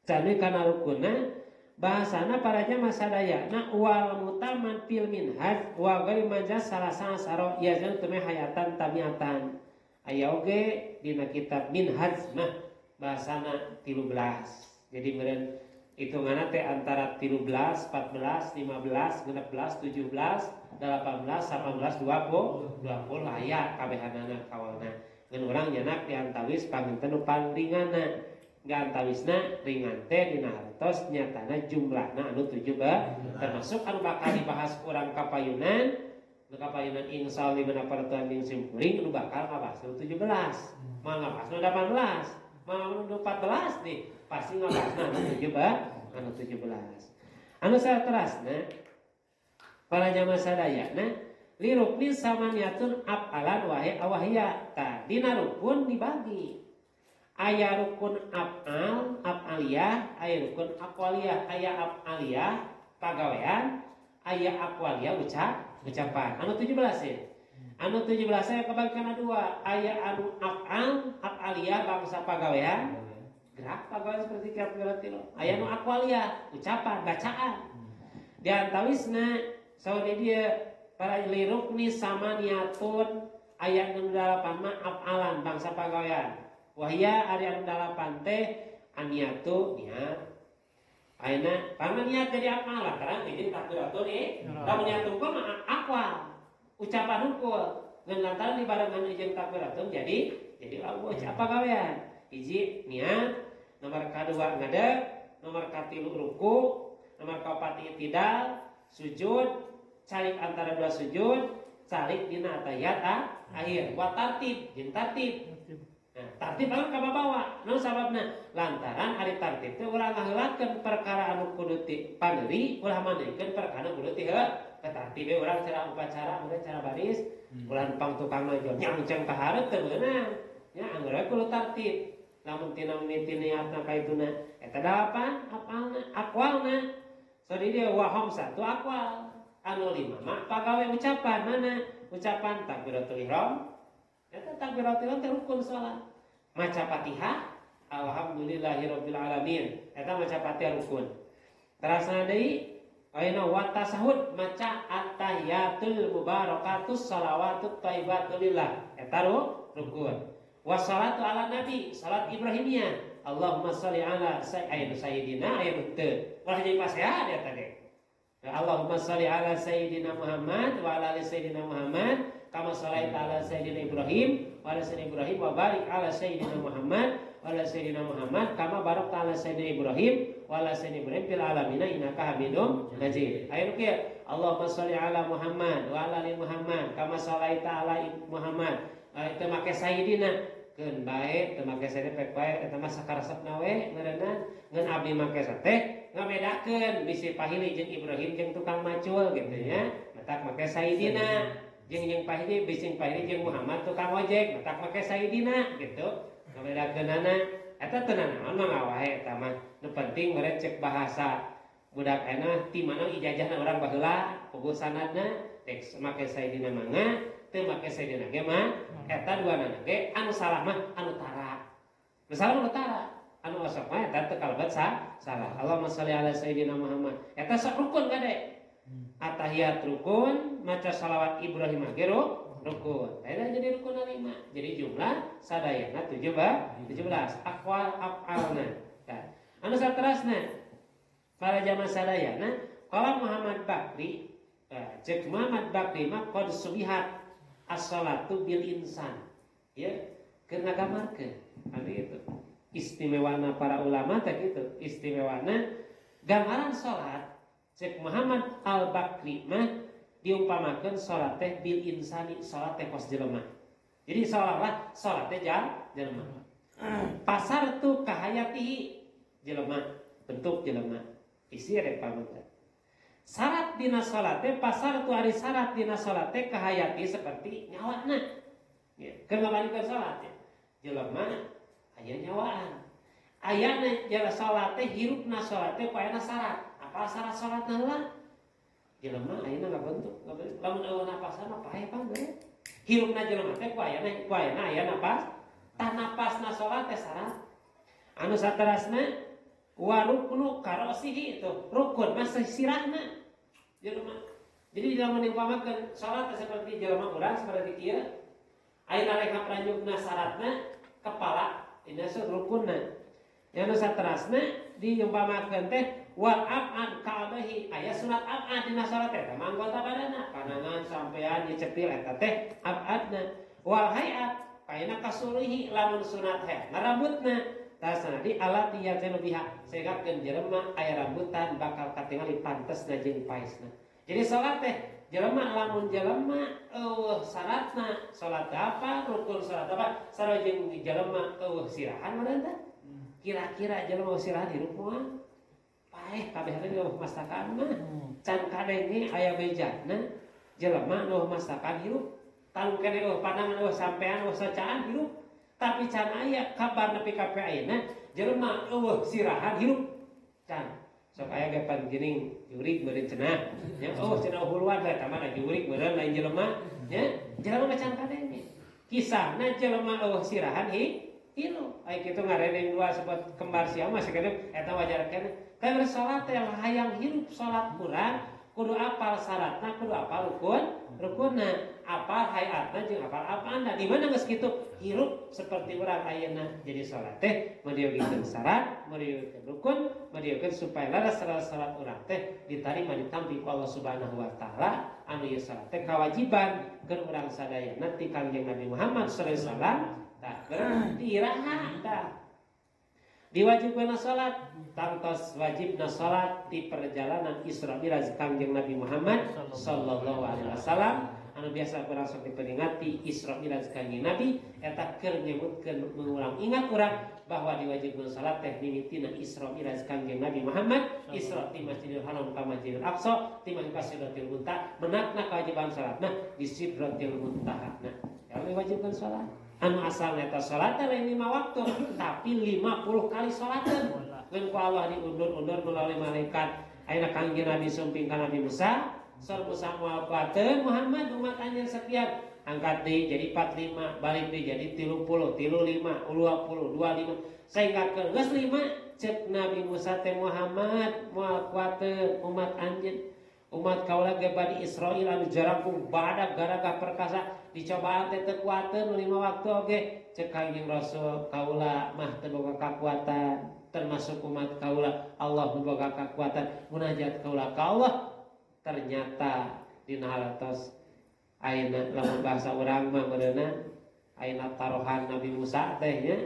[SPEAKER 1] cani kana rukunna bahasana para jamaah sadayana wal mutaman fil minhaj wa ghairi majaz salasa saro yazan tumi hayatan tabiatan aya oge dina kitab minhaj mah bahasana 13. Jadi meureun hitunganna teh antara 13, 14, 15, 16, 17, 18, 19, 20 aya kabehanana kawalna. Ngan urang nyanak diantawis panginten nu pangringanna. Gantawisna ringan teh dina hartos nyatana jumlahna anu 17 termasuk anu bakal dibahas urang kapayunan insya Allah mana peraturan yang simpuring anu bakal ngabahas anu 17 mau ngabahas anu 18 mau anu 14 nih pasti ngabahas anu 17 Anu saterasna para jamaah sadayana li ruknin samaniyatun af'alan wahia ta dina rukun dibagi aya rukun af'al af'aliyah aya rukun aqwaliyah aya af'aliyah pagawean aya aqwaliyah ucapan anu 17 ya anu 17 saya kebagian dua aya anu af'al af'aliyah bangsa pagawean gerak pagawean seperti kira-kira aya anu aqwaliyah ucapan bacaan di antawisna sauri dia para lirukni samaniyatun ayat 68 mah af'alan bangsa pagawean wahia ari anu 8 teh aniyatu niat ayeuna pama niat jadi af'al karena jadi takbiratul lamun niat hukum mah aqwal ucapan hukum ngan lantaran dibarengan jeung takbiratul jadi lagu pagawean hiji niat nomor kadua ngadeg nomor katilu ruku nomor kaopat i'tidal sujud calik antara dua sujud calik dina tahiyat akhir wa tartib jeung tartib nah tartib anu kabawa naon sababna lantaran ari tartib teh ulah ngaheulakeun perkara anu kudu ti paneri ulah manehkeun perkara anu kudu ti tartib urang cara upacara meureun cara baris ulah pang tukang nojol nyangceng ka hareup teu beunang nya anggar kudu tartib lamun tina mimiti niatna kaituna eta 8 apalna aqwalna sori dia waham satu aqwal anu 5 mah pagawe ucapan mana ucapan takbiratul ihram eta takbiratul ihram teh rukun salat maca Fatihah alhamdulillahirabbil alamin eta maca Fatihah rukun terasna deui ayeuna wa tasahud maca at-tahiyatul mubarakatus shalawatut thayyibatun lillah eta rukun wassalatu ala nabi salat ibrahimiyah Allahumma shalli ala sayyidina ayat teu ulah jadi pasehat ya tadi Allahumma shalli ala sayyidina Muhammad wa ala ali sayyidina Muhammad kama shallaita ala sayyidina Ibrahim wa ala sayyidina Ibrahim wa barik ala sayyidina Muhammad wa ala sayyidina Muhammad kama barakta ala sayyidina Ibrahim wa ala sayyidina Ibrahim fil alamin innaka Hamidum Majid. Ayo kieu Allahumma shalli ala Muhammad wa ala ali Muhammad kama shallaita ala Muhammad itu make sayyidina keun bae teu make sayyidina pek bae eta mah sakaresepna we meureunna ngan abdi make teh ngabedakeun bisi pahili jeung Ibrahim jeung tukang macul gitu ya matak make sayyidina jeung pahili bisi pahili jeung Muhammad tukang ojek matak make sayyidina gitu ngabedakeunana eta teu naon mah wae eta mah nu penting mere cek bahasa budak ena ti mana ijazahna urang baheula puguh sanadna teks make sayyidina mangga teu make sayyidina ge mah eta duana ge anu salah mah anu tara. Nu salah anu tara. Anu asok mah eta teu kalebet salah. Allahumma shalli ala sayyidina Muhammad. Eta sok rukun gade. At-tahiyat rukun, maca shalawat Ibrahim ge rukun. Eta jadi rukun 5. Jadi jumlah sadayana 17. Aqwal af'alna. Tah. Anu saterasna para jamaah sadayana qala Muhammad Bakri cek Muhammad Bakri mah qad subihat as-salatu bil insan ya kena gamarkeun anu itu istimewana para ulama teh gitu istimewana gambaran salat cek Muhammad Al-Bakri mah diumpamakeun salat teh bil insani salat teh kos jelema jadi seolah-olah salat teh jelema pasar tu kahayatihi jelema bentuk jelema isi rek pamunten syarat dina salat teh pasar tu ari syarat dina salat teh kahayati seperti nyawana. Ya, keur ngabalikeun salat ya. Jelema aya nyawaan. Ayana jala salat teh hirupna salat teh paena syarat. Apa syarat salatna heula? Jelema ayeuna ngabentuk, lamun eueuh napasna mah pae pangge. Hirupna jelema teh paena aya napas. Tah napasna salat teh syarat. Anu saterasna wa ruknu karosihi itu rukun masa sirahna jelema jadi dalam menimpamakeun salat seperti jelema urang seperti kieu ayeuna rek ngapranjukna syaratna kepala dina rukunna anu saterasna diumpamakeun teh wal ab'ad ka'abahi aya sunat ab'ad dina salat teh manggota badana panangan sampean dicetil eta teh ab'adna wal hayat kaina kasulihi lamun sunat hayat rambutna tasana di alat yang biha sehingga keun jelema aya rambutan bakal katingali pantesna jeung paesna. Jadi salat teh jelema lamun jelema eueuh syaratna salat apa rukun salat apa sareng jeung jelema eueuh sirahan meureun teh. Kira-kira jelema sirahan hirup moal kabeh teh masakan mah can kadenge aya bejana jelema nu masakan hirup tanu kene pandangan sampean sacaan hirup tapi can aya kabar nepi ka ayeuna jelema sirahan hirup can sok aya ge panjening jurig meureun cenah nya cenah huluan teh tamah jurig meureun lain jelema nya jelema can kadenge kisahna jelema sirahan hirup ai kitu ngaredeng dua sebut kembar sia mah sakedeu eta wajar keneh tapi salat teh hayang hirup salat urang kudu apal syaratna kudu apal rukunna apal hayatna jeung apal apana di mana geus kitu hirup seperti urang ayeuna jadi salat teh madieukeun syarat madieukeun rukun madieukeun supaya laras salat urang teh ditarima ditampi ku Allah Subhanahu wa taala anu ieu salat teh kawajiban keur urang sadayana ti Kangjeng Nabi Muhammad sallallahu alaihi wasallam tah berarti iraha tah diwajibkeun salat tangtos wajibna salat di perjalanan Isra Mi'raj Kangjeng Nabi Muhammad sallallahu alaihi wasallam anu biasa urang sok diperingati Isra Mi'raj Kangjeng Nabi eta keur nyebutkeun mengulang ingat urang bahwa diwajibkeun salat teh mimitina Isra Mi'raj Kangjeng Nabi Muhammad Isra ti Masjidil Haram ka Masjidil Aqsa ti ka Sidratil Muntaha menakna kewajiban salatna di Sidratil Muntaha nah yang diwajibkeun salat anu asalna eta salat lain 5 waktu tapi 50 kali salatan ngan ku Allah diundur-undur melalui malaikat ayeuna Kangjeng Nabi sumping ka Nabi Musa sor Musa muafateun Muhammad umat anjeun sekian angkat deui jadi 45 balik deui jadi 30 35 20 25 saingkakeun geus 5 cek Nabi Musa teh Muhammad muafateun umat anjeun umat kaula ge Bani Israil anu jarangkung badak garaga perkasa dicobaan teh teu kuateun 5 waktu oge cek Kangjeng Rasul kaula mah teu boga kakuatan termasuk umat kaula Allah boga kakuatan munajat kaula ka Allah ternyata dina halatos ayeuna lamun bahasa urang mah meureunna ayeuna tarohan Nabi Musa teh nya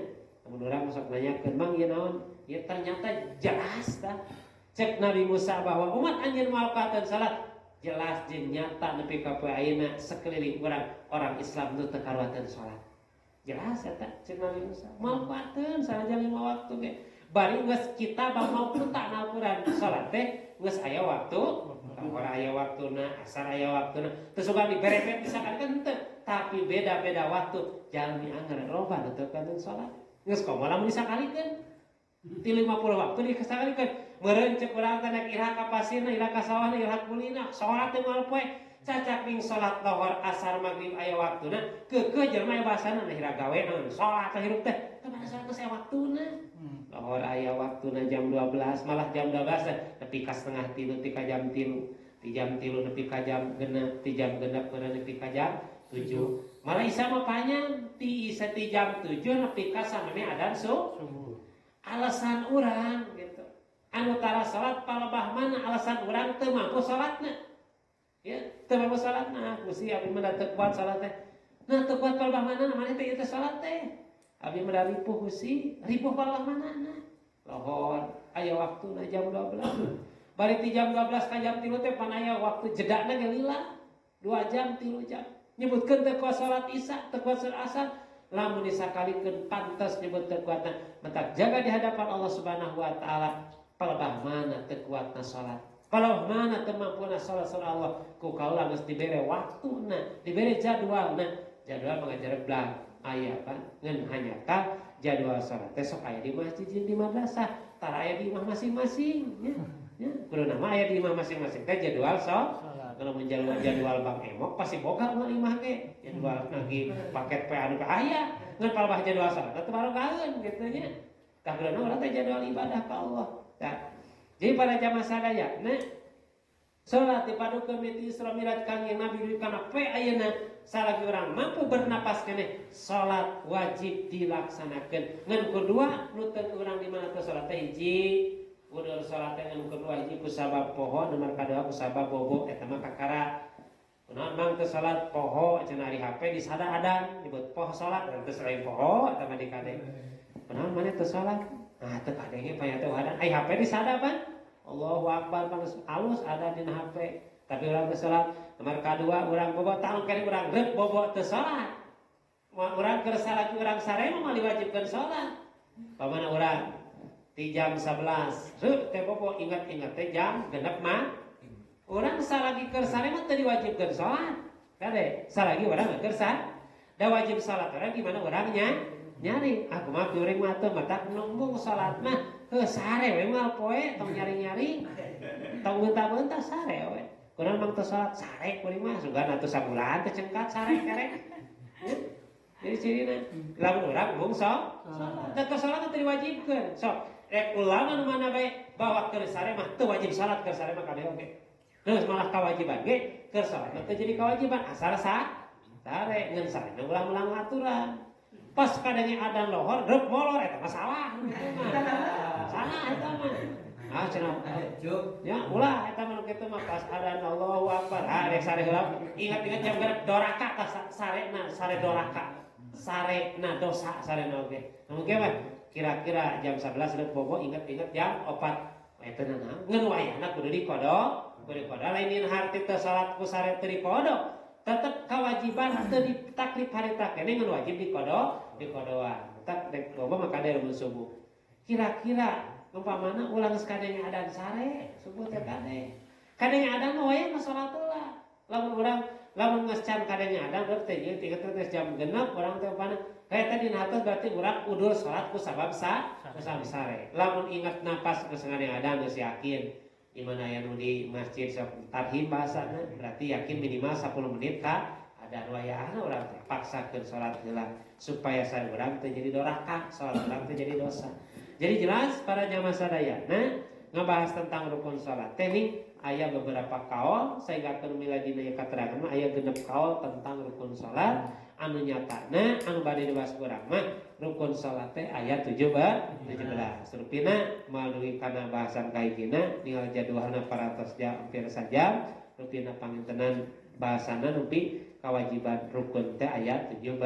[SPEAKER 1] lamun urang sok nanyakeun mang ieu naon ieu ternyata jelas tah cek Nabi Musa bahwa umat anjeun malapatan salat jelas jeung nyata nepi ka poe ayeuna sekeliling urang orang Islam teu teu karuateun salat jelas eta cek Nabi Musa malapatan sanajan 5 waktu ge bari geus kita mau puta Al-Qur'an salat teh geus aya waktu ora aya waktuna asar aya waktuna teu sugan diberepet misalkan kan teu tapi beda-beda waktu jalmi anggar loba nu teu kanten salat geus komo lamun disakalikeun ti 50 waktu dikasakalikeun meureun cek urang teh naik ira ka pasirna ira ka sawahna ira kulina salat teh moal poe cacak ning salat lohor asar magrib aya waktuna keukeuh jelema aya basana nah ira gawe naon salat teh hirup teh teu pada salat teh aya waktuna lohor aya waktuna jam 12 malah jam 12 nepi ka setengah 3 ti ka jam 3 ti jam 3 nepi ka jam 6 ti jam 6 nepi ka jam 7 malah isa mah panjang ti jam 7 nepi ka samane adzan subuh alasan urang gitu anu tara salat palebah mana alasan urang teu mampu salatna ya teu mampu salatna kusi abi mah teu kuat salat teh nah teu kuat palebah mana namanya teh ieu teh salat teh abi mah ripuh kusi ripuh palebah manana lohor aya waktuna jam 12 bari ti jam 12 ka jam 3 teh pan aya waktu jedana ge lila 2 jam 3 jam nyebutkeun teu kuat salat isya teu kuat salat asar lamun disakalikeun pantes nyebut teu kuatna mentak jaga di hadapan Allah Subhanahu wa taala palebah mana teu kuatna salat palebah mana teu mampuna salat Allah ku kaula geus dibere waktuna dibere jadwalna jadwal mengajar blang aya kan ngan hanyata jadwal salat teh sok aya di masjid jeung di madrasah tara aya di imah masing-masing ya kudu nama aya di imah masing-masing teh jadwal salat kalau menjalur jadwal Bang Emok pasti boga mah imah ge jadwal lagi paket pe anu aya ngan palebah jadwal salat teh baru kaeun kitu nya tah kudu urang teh jadwal ibadah ka Allah tah jadi pada jamaah sadaya nah salat dipadukeun miti Isra Mi'raj Kangjeng Nabi duwi kana poe ayeuna salagi urang mampu bernapas keneh salat wajib dilaksanakeun ngan kedua nuntun urang di mana teh salat teh hiji udur salat yang kedua hiji ku sabab poho nomor kadua ku sabab bobo eta mah kakara kunaon mang teu salat poho cenah di HP disada adan nyebut poho salat teu selain poho eta mah dikade kunaon maneh teu salat nah teu kadenge paya teu adan ai HP disada pan Allahu akbar pan alus ada dina HP tapi urang teu salat nomor kadua urang bobo taun kene urang rek bobo teu salat urang keur salat urang sare mah diwajibkeun salat pamana urang di jam 11 teh bobo ingat-ingat teh jam genep mah urang salagi keur sare mah teu diwajibkeun salat kade salagi urang keur sare da wajib salat urang gimana urangnya nyaring aku mah kuring mah teu matak numbung salat mah heuh sare we moal poe tong nyaring-nyaring tong beunta-beunta sare we kurang mah teu salat sare kuring mah sugan atuh sabulan teu cengkat sare kere jadi cirina lamun urang mung salat da keur salat teu diwajibkeun sok rek ulama nu mana bae bawa keur sare mah teu wajib salat keur sare mah kabeh oge geus malah kawajiban ge keur salat teu jadi kewajiban asal sare ngeun sare ulang-ulang aturan pas kadangnya adan lohor drep molor eta mah salah salah eta mah cenah ya ulah eta mah kitu mah pas adan Allahu Akbar rek sare heula ingat-ingat jam genep doraka tah sarena sare doraka sarena dosa sarena oge mungkin mah kira-kira jam 11 rek bobo ingat-ingat jam 4 eta naon ngeun wayahna kudu dikodok lain harti teu salat ku sare teu dikodok tetep kewajiban teu ditaklif harita keneh ngan wajib dikodoan tak dek bobo mah kade mun subuh kira-kira umpamana ulang sekadenge adan sare subuh teh kadenge adan wayah mah salat heula lamun geus can kadenge adan berarti teh ieu jam 6 urang teh umpamana kayak tadi natos berarti urang udul salat ku sabab sare lamun ingat napas geus ngadeng adan geus yakin di mana aya nu di masjid sok tarhim bahasana berarti yakin minimal 10 menit ka ada wayahna urang teh paksakeun salat heula supaya saya urang teh jadi doraka salat urang teh jadi dosa. Jadi jelas para jamaah sadayana ngabahas tentang rukun salat teh nih aya beberapa kaul sehingga keur miladi dina katerangan mah aya 6 kaul tentang rukun salat anu nyatana anu bade dibahas urang mah rukun salat teh aya 17 rupina melalui kana bahasan kahijina ninggal jadwalna parantos jam hampir sajam rupina pangintenan bahasana nepi kewajiban rukun teh aya 17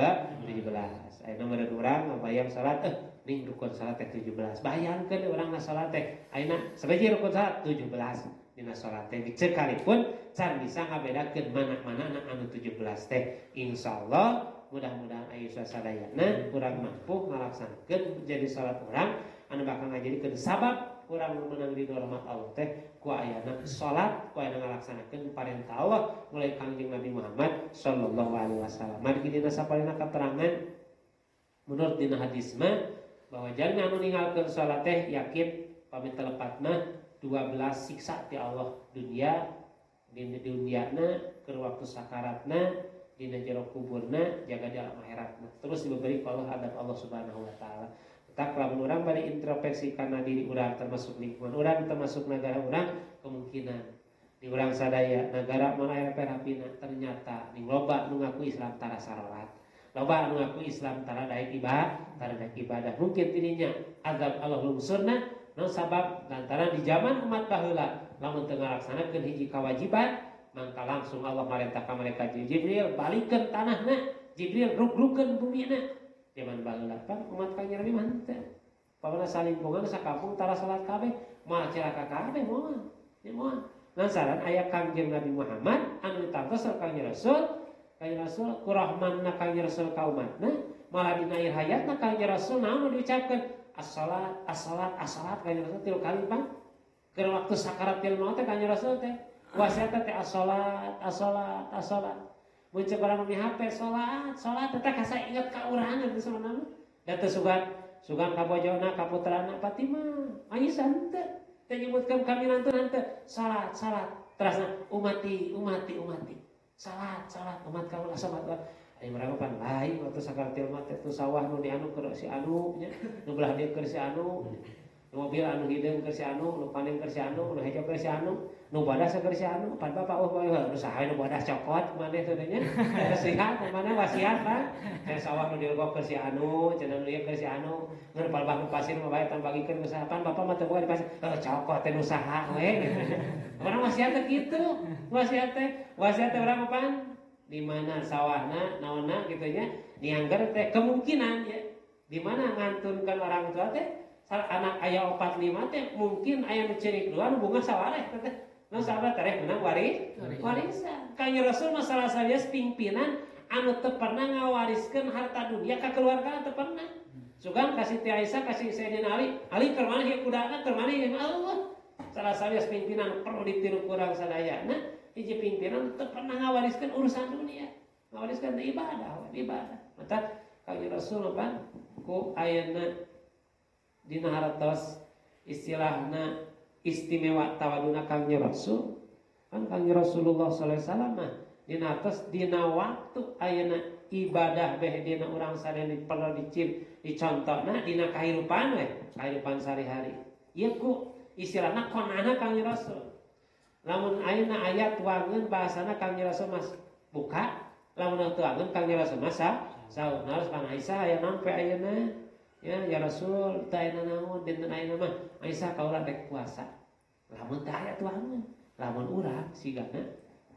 [SPEAKER 1] ayeuna meureun urang ngabayang salat ning rukun salat teh 17 bayangkeun urang salat teh ayeuna sabaraha rukun salat 17 dina salat teh sekalipun can bisa ngabedakeun mana-mana anu 17 teh insyaallah mudah-mudahan aya sadayana urang mampu ngalaksanakeun jadi salat urang anu bakal ngajadikeun sabab urang menang ridho rahmat Allah teh ku ayana salat ku ayana ngalaksanakeun parentah Allah mulai Kangjeng Nabi Muhammad sallallahu alaihi wasallam. Mari dina saparina katerangan menurut dina hadis mah bahwa jangan anu ninggalkeun salat teh yakin pamit telepatna 12 siksa ti Allah dunia di duniana keur waktu sakaratna dina jero kuburna jaga di alam akhiratna terus diberi ku Allah adab Allah Subhanahu wa taala. Tak lamun urang bade introspeksi kana diri urang termasuk lingkungan urang termasuk negara urang kemungkinan di urang sadaya negara mana aya perapina ternyata ning loba nu ngaku Islam tara salat loba nu ngaku Islam tara daek ibadah mungkin dirinya azab Allah lungsurna non sabab lantaran di zaman umat baheula lamun teu ngalaksanakeun hiji kewajiban mangka langsung Allah marentah ka malaikat Jibril balikeun tanahna Jibril ruk-rukeun bumina zaman baheula pan umat Kangjeng Nabi mah teu pamana salingkungan sakampung tara salat kabeh moal cilaka kabeh moal lantaran aya Kangjeng Nabi Muhammad anu ditantos Kangjeng Rasul ku rahmanna Kangjeng Rasul ka umatna malah dina akhir hayatna Kangjeng Rasul naon diucapkeun as-salat Kanjeng Rasul 3 kali Pak. Keur waktu sakaratil maut teh Kanjeng Rasul teh wasiat teh as-salat. Mun ceuk barang nu HP salat teh kasa inget ka urang geus sebenarnya. Da teh sugan ka bojona ka putrana Fatimah. Aisyah teh nyebutkeun kaminantun teh salat. Terasna umati. Salat umat kaula salat. Ari maraga pan lain waktu sakaratil maut teh sawah nu dianu keur si anu nya. Nu belah dieu keur si anu. Mobil anu hideung keur si anu, nu panen keur si anu, nu hejo keur si anu, nu badas keur si anu, pan bapak nu saha nu badas cokot maneh teh nya. Nasihat mana wasiat Pak. Teh sawah nu diurgok keur si anu, cenah nu ieu keur si anu, ngan palbah nu pasir mah bae tan bagikeun ku saha pan bapak mah teu boga di pasir. Cokot teh nu saha we. Urang wasiat teh kitu. Wasiat teh urang pan di mana sawahna naonna kitu nya niangger teh kemungkinan ya. Di mana ngantunkeun orang tua teh anak aya 45 teh mungkin aya nu ciri kedua nu bunga sawareh teh. Nu sahabat tareh menang warisan. Kanjeng Rasul masalah sanes pimpinan anu teu pernah ngawariskeun harta dunia ka keluarga teu pernah. Sugan kasih Ti Aisyah kasih Sayyidina Ali keur maneh ieu kudana keur maneh ieu Allah. Salah sawias pimpinan perlu ditiru kurang sadayana, hiji pimpinan teu pernah ngawariskeun urusan dunia. Ngawariskeun ibadah. Mata Kanjeng Rasul pan ku ayeuna dina hartos istilahna istimewa tawaduna Kanjeng Rasul. Kan Kanjeng Rasulullah sallallahu alaihi wasallam mah dina atas dina waktu ayeuna ibadah beh dina urang sadaya perlu dicontohna dina kahirupan we, kahirupan sehari-hari. Ieu ku istilahna konana Kanjeng Rasul. Lamun ayeuna ayat wangeun bahasana Kanjeng Rasul mas buka, lamun teu wangeun Kanjeng Rasul mas saur. Harus pan Aisyah aya nampe ayeuna. Ya Rasul teu aya naon dinten ayeuna mah Aisyah kaula rek puasa. Lamun teu aya wangeun, lamun urang sigana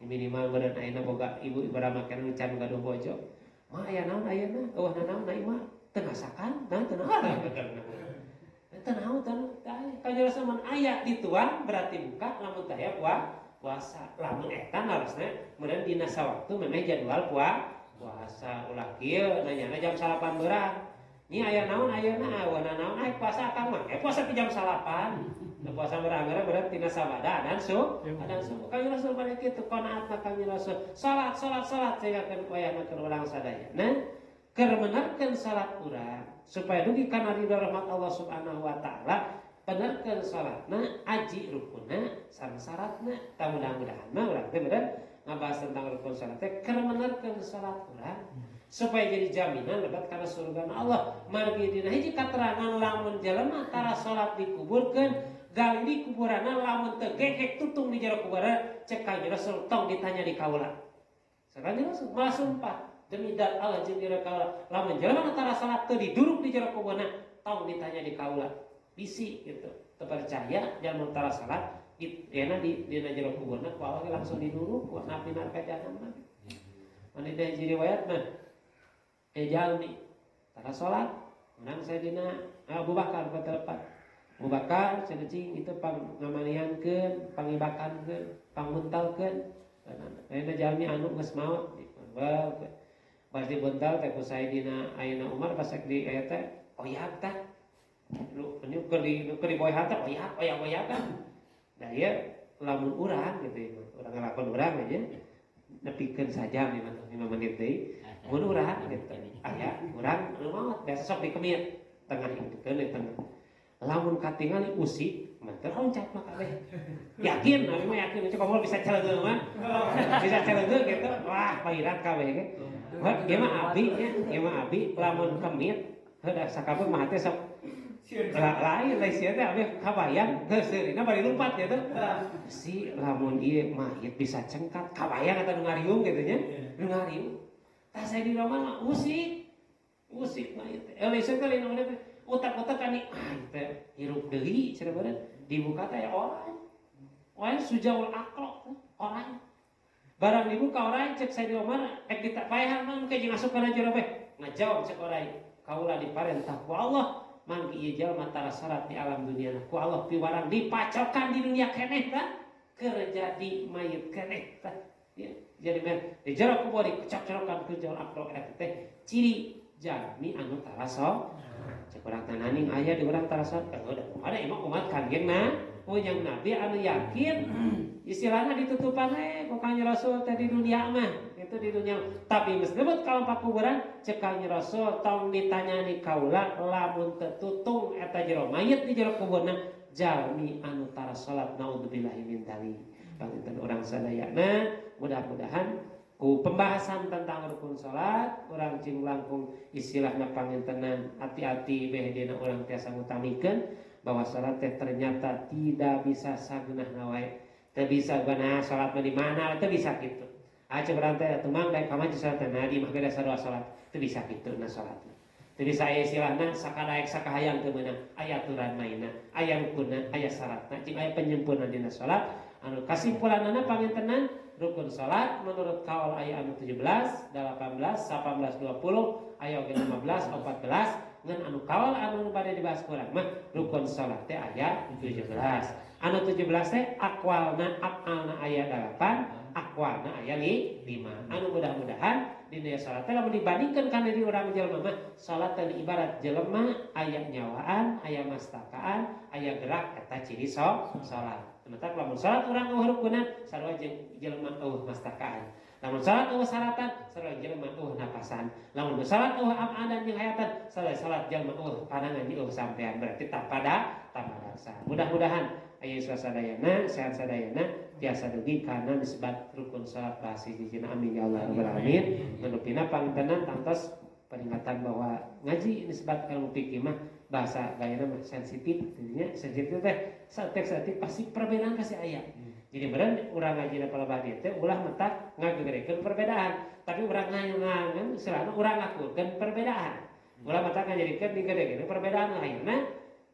[SPEAKER 1] minimal beureun ayeuna boga ibu ibarat makan can gaduh bojo. Mah aya naon ayeuna? Eueuh naon na imah? Teu ngasakan, teu naon. Teu naon Kanjeng Rasul mun aya dituang berarti buka, lamun teu aya puasa. Lamun eta harusna meureun dina sawaktu memeh jadwal puasa. Ulah kieu nanyana jam 8 beurang. Nyi aya naon ayeuna? Eueuh naon aya puasa akang mah. Puasa ti jam 8. Puasa beranggar berarti tina sabada dan subuh. Kanjeng Rasul bari kitu qanaatna Kanjeng Rasul. Salat sehingga wayahna keur urang sadaya. Nah, keur menarkeun salat urang supaya dugi kana ridho rahmat Allah Subhanahu wa taala, benerkeun salatna aji rukunna sareng syaratna. Mudah-mudahan mah urang teh bener ngabahas tentang rukun salat teh keur menarkeun salat urang supaya jadi jaminan lebat kana surga Allah. Margi dina hiji katerangan lamun jelema tara salat dikuburkeun gali di kuburanna lamun teu gegek tutung di jero kuburan cek Kanjeng Rasul tong ditanya di kaula. Sakanjeng Rasul malah sumpah demi zat Allah jeung diri kaula lamun jelema tara salat teu diduruk di jero kuburanna tong ditanya di kaula. Bisi gitu. Teu percaya jangan tara salat dina jero kuburanna ku Allah langsung diduruk ku napi ka jahanam. Mani teh hiji riwayat mah jalmi tara salat menang Sayyidina Abu Bakar patelepat. Abu Bakar ceucing itu pangamaniankeun, pangibakankeun, pangmuntalkeun. Ayeuna jalmi anu geus maot dipambal. Pas dibuntal teh ku Sayyidina ayeuna Umar pas di eta oyab tah. Lu keur diboyhat teh oyab kan. Da ieu lamun urang gitu urang ngalakon urang aja nepikeun saja 5 menit deui. Mun urang gitu aya urang anu maot biasa sok dikemit tengah hidupkeun tengah. Lamun katingali usik, mah teu loncat mah kabeh. Yakin, abi mah yakin cek komo bisa celeungeuh mah. Bisa celeungeuh gitu. Wah, pairat kabeh ge. Ieu mah abi lamun kemit heudah sakabeh mah teh sok lain sia teh abi kabayang geus seurina bari lumpat gitu. Si lamun ieu mayit bisa cengkat, kabayang eta nu ngariung gitu nya. Nu ngariung. Tah saya di rumah mah usik mayit teh. Leuseuh teh lain urang teh utak-utak kan teh hirup deui cenah beureun dibuka teh orang sujaul aqlo orang barang dibuka orang cek Sayyidina Umar kita paehan mah ke jeung asup kana jero beh ngajawab cek orang kaula diparentah ku Allah mangki ieu jalma tara salat di alam dunia ku Allah piwarang dipacokan di dunia keneh tah keur jadi mayit keneh tah ya jadi mah di jero kubur dicocokkan ku jaul aqlo eta teh ciri jalmi anu tara cek urang tananing aya di urang tara salat ada emang umat kanjengna yang nabi anu yakin istilahna ditutupan ku Kanjeng Rasul teh di dunia mah itu di dunia tapi geus lebet ka pakuburan cek Kanjeng Rasul tong ditanyani kaula lamun teu tutung eta jero mayit di jero kuburna jalmi anu tara salat naudzubillahi min dzalik panginten urang sadayana mudah-mudahan ku pembahasan tentang rukun salat urang cing langkung istilahna pangintenan hati-hati beh dina urang tiasa ngutamikeun bahwa salat teh ternyata tidak bisa sageunahna wae teu bisa gana salat mah di mana teu bisa kitu aja urang teh tumang daek ka majelis salat nah di mah beda sarua salat teu bisa kitu na salat teu bisa aya istilahna sakadaek sakahayang teu meunang aya aturan mainna aya rukunna aya syaratna cing aya penyempurna dina salat anu kasimpulanna pangintenan rukun salat menurut kaul aya anu 17, 18, 18, 20, aya oge 15, 14 ngan anu kaul anu bade dibahas kurang mah rukun salat teh aya 17. Anu 17 teh aqwalna af'alna aya 8, aqwalna aya 5. Anu mudah-mudahan dina salat teh lamun dibandingkeun kana diri urang jelema mah salat teh ibarat jelema aya nyawaan, aya mastakaan, aya gerak eta ciri salat. Sementara lamun salat urang eueuh rukunan sarua jelema eueuh mastakaan. Lamun salat eueuh saratan sarua jelema eueuh napasan. Lamun salat eueuh amadan jeung hayatan sarua salat jelema eueuh panangan eueuh sampean berarti tapada daksa. Mudah-mudahan aya sasadayana sehat sadayana tiasa dugi kana nisbat rukun salat bahasa hijina amin ya Allah rabbal alamin. Menupina pangintenan tantos peringatan bahwa ngaji nisbat ilmu fikih mah bahasa gayana mah sensitif, intinya sensitif teh saeutik pasti perbedaan kasih aya. Jadi beneran urang ngaji palebah dieu teh ulah mentak ngagegerekeun perbedaan, tapi urang ngayangan istilahna urang ngakukeun perbedaan. Ulah mentak ngajadikeun digedegeun perbedaan akhirna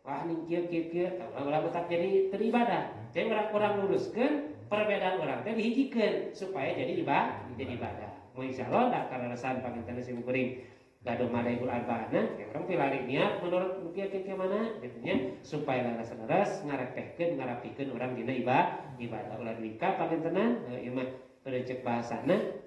[SPEAKER 1] wah ning kieu ulah mentak jadi teribadah. Jadi urang luruskeun perbedaan urang teh dihijikeun supaya jadi ibadah. Mau insyaallah da kararasan panginten sing kuring gaduh madaikul arba'ana ya orang pilari niat menurut kieu mana gitu nya supaya laras-laras ngarepehkeun ngarapikeun urang dina ibadah ulah nikah pangintenan ieu mah teu cek bahasana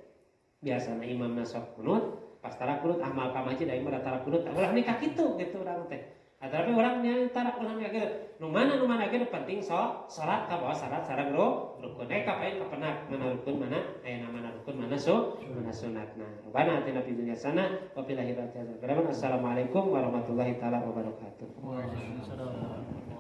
[SPEAKER 1] biasana imamna sok kunut pas tara kunut amal ka masjid aing mah tara kunut ulah nikah kitu gitu urang teh. Tapi orang yang tarak ulang lagi, numana lagi penting salat ka bawa syarat sareng rukun. Kapain kapenak mana rukun mana mana rukun mana sunatna. Rabbana atina fid dunya hasanah wa fil akhirati hasanah. Assalamualaikum warahmatullahi taala wabarakatuh.
[SPEAKER 2] Waalaikumsalam.